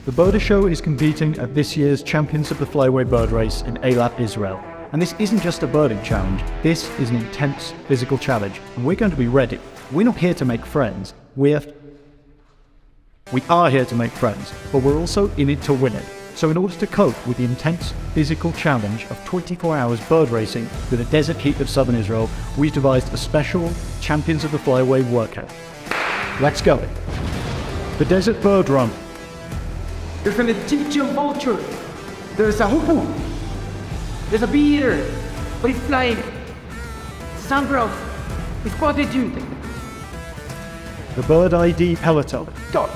The Birder Show is competing at this year's Champions of the Flyway bird race in Eilat, Israel. And this isn't just a birding challenge, this is an intense physical challenge, and we're going to be ready. We're not here to make friends, we are here to make friends, but we're also in it to win it. So in order to cope with the intense physical challenge of 24 hours bird racing through the desert heat of southern Israel, we've devised a special Champions of the Flyway workout. Let's go. The Desert Bird Run. There's an Egyptian vulture. There's a hoo-hoo. There's a bee-eater, but he's flying. Sandgrouse. He's spotted you. The Bird ID Peloton. Dog.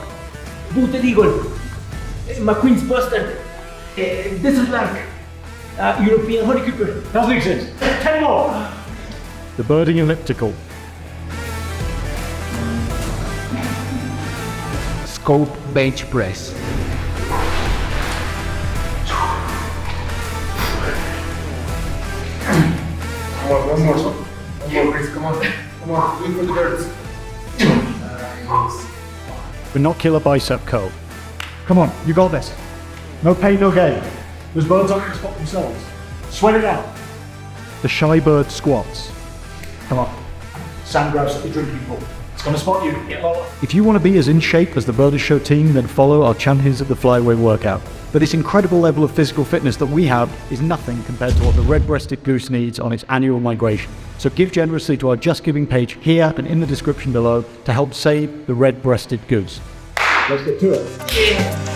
Booted eagle. McQueen's bustard. Desert lark. European honeycomb. Doesn't exist. 10 more. The Birding Elliptical. Scope bench press. One more, Chris, come on, wait for the birds. Binocular Bicep Curl. Come on, you got this. No pain, no gain. Those birds aren't going to spot themselves. Sweat it out. The Shy Bird Squats. Come on. Sandgrouse at the drinking pool. It's going to spot you. Get lower. If you want to be as in shape as the Birder Show team, then follow our Champions of the Flyway workout. But this incredible level of physical fitness that we have is nothing compared to what the Red-breasted Goose needs on its annual migration. So give generously to our Just Giving page here and in the description below to help save the Red-breasted Goose. Let's get to it. Yeah.